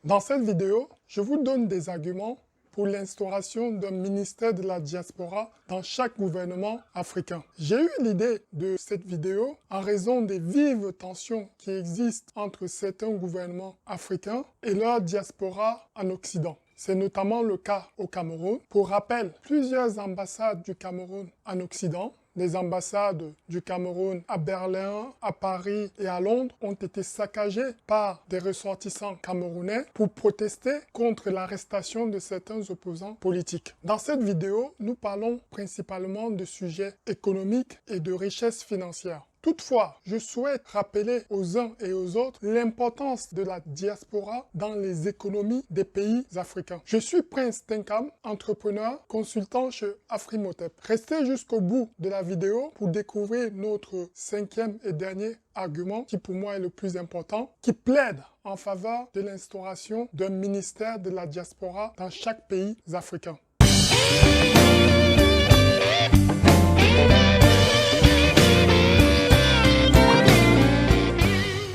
Dans cette vidéo, je vous donne des arguments pour l'instauration d'un ministère de la diaspora dans chaque gouvernement africain. J'ai eu l'idée de cette vidéo en raison des vives tensions qui existent entre certains gouvernements africains et leur diaspora en Occident. C'est notamment le cas au Cameroun. Pour rappel, plusieurs ambassades du Cameroun en Occident, les ambassades du Cameroun à Berlin, à Paris et à Londres ont été saccagées par des ressortissants camerounais pour protester contre l'arrestation de certains opposants politiques. Dans cette vidéo, nous parlons principalement de sujets économiques et de richesse financière. Toutefois, je souhaite rappeler aux uns et aux autres l'importance de la diaspora dans les économies des pays africains. Je suis Prince Tenkam, entrepreneur, consultant chez Afrimotep. Restez jusqu'au bout de la vidéo pour découvrir notre cinquième et dernier argument, qui pour moi est le plus important, qui plaide en faveur de l'instauration d'un ministère de la diaspora dans chaque pays africain.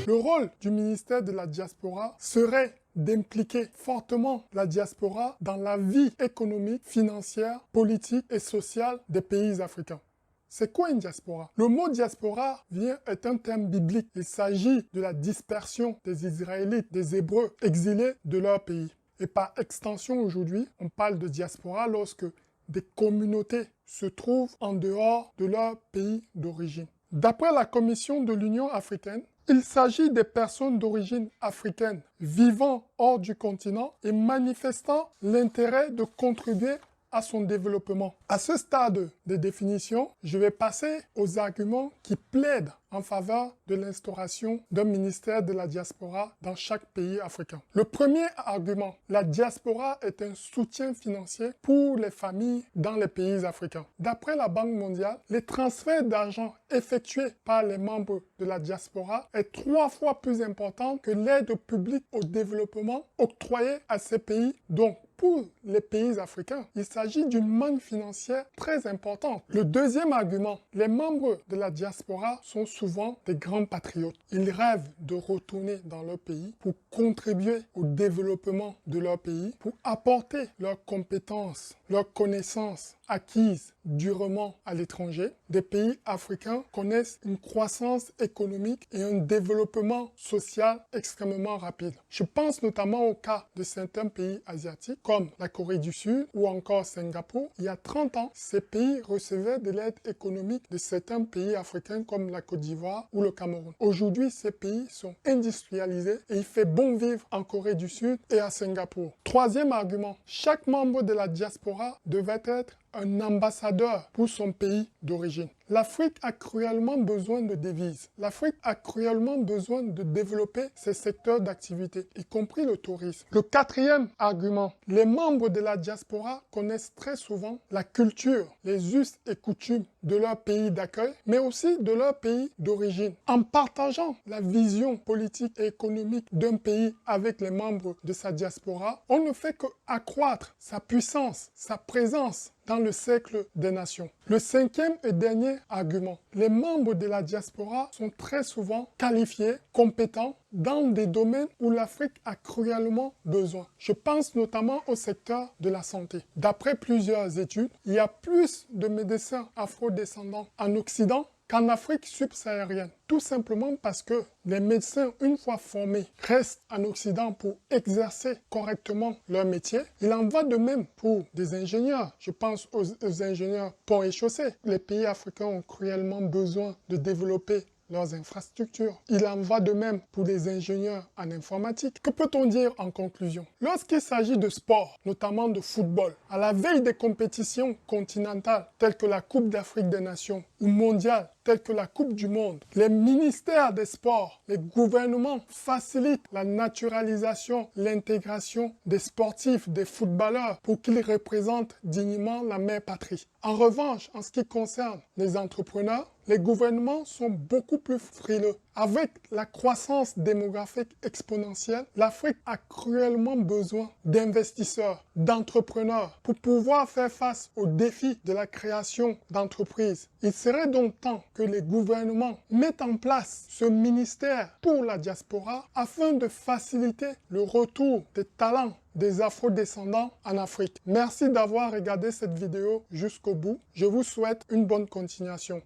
Le rôle du ministère de la diaspora serait d'impliquer fortement la diaspora dans la vie économique, financière, politique et sociale des pays africains. C'est quoi une diaspora? Le mot diaspora est un terme biblique. Il s'agit de la dispersion des Israélites, des Hébreux exilés de leur pays. Et par extension aujourd'hui, on parle de diaspora lorsque des communautés se trouvent en dehors de leur pays d'origine. D'après la Commission de l'Union africaine, il s'agit des personnes d'origine africaine vivant hors du continent et manifestant l'intérêt de contribuer à son développement. À ce stade de définition, je vais passer aux arguments qui plaident en faveur de l'instauration d'un ministère de la diaspora dans chaque pays africain. Le premier argument, la diaspora est un soutien financier pour les familles dans les pays africains. D'après la Banque mondiale, les transferts d'argent effectués par les membres de la diaspora est 3 fois plus important que l'aide publique au développement octroyée à ces pays. Donc, pour les pays africains, il s'agit d'une manne financière très importante. Le deuxième argument, les membres de la diaspora sont souvent des grands patriotes. Ils rêvent de retourner dans leur pays pour contribuer au développement de leur pays, pour apporter leurs compétences, leurs connaissances acquises durement à l'étranger. Des pays africains connaissent une croissance économique et un développement social extrêmement rapide. Je pense notamment au cas de certains pays asiatiques comme la Corée du Sud ou encore Singapour. Il y a 30 ans, ces pays recevaient de l'aide économique de certains pays africains comme la Côte d'Ivoire ou le Cameroun. Aujourd'hui, ces pays sont industrialisés et il fait bon vivre en Corée du Sud et à Singapour. Troisième argument, chaque membre de la diaspora devait être un ambassadeur pour son pays d'origine. L'Afrique a cruellement besoin de devises. L'Afrique a cruellement besoin de développer ses secteurs d'activité, y compris le tourisme. Le quatrième argument, les membres de la diaspora connaissent très souvent la culture, les us et coutumes de leur pays d'accueil, mais aussi de leur pays d'origine. En partageant la vision politique et économique d'un pays avec les membres de sa diaspora, on ne fait qu'accroître sa puissance, sa présence dans le cercle des nations. Le cinquième et dernier argument, les membres de la diaspora sont très souvent qualifiés, compétents dans des domaines où l'Afrique a cruellement besoin. Je pense notamment au secteur de la santé. D'après plusieurs études, il y a plus de médecins afro-descendants en Occident qu'en Afrique subsaharienne. Tout simplement parce que les médecins, une fois formés, restent en Occident pour exercer correctement leur métier. Il en va de même pour des ingénieurs. Je pense aux ingénieurs ponts et chaussées. Les pays africains ont cruellement besoin de développer leurs infrastructures. Il en va de même pour les ingénieurs en informatique. Que peut-on dire en conclusion? Lorsqu'il s'agit de sport, notamment de football, à la veille des compétitions continentales telles que la Coupe d'Afrique des Nations ou mondiales telles que la Coupe du Monde, les ministères des sports, les gouvernements facilitent la naturalisation, l'intégration des sportifs, des footballeurs pour qu'ils représentent dignement la mère patrie. En revanche, en ce qui concerne les entrepreneurs, les gouvernements sont beaucoup plus frileux. Avec la croissance démographique exponentielle, l'Afrique a cruellement besoin d'investisseurs, d'entrepreneurs pour pouvoir faire face aux défis de la création d'entreprises. Il serait donc temps que les gouvernements mettent en place ce ministère pour la diaspora afin de faciliter le retour des talents des afro-descendants en Afrique. Merci d'avoir regardé cette vidéo jusqu'au bout. Je vous souhaite une bonne continuation.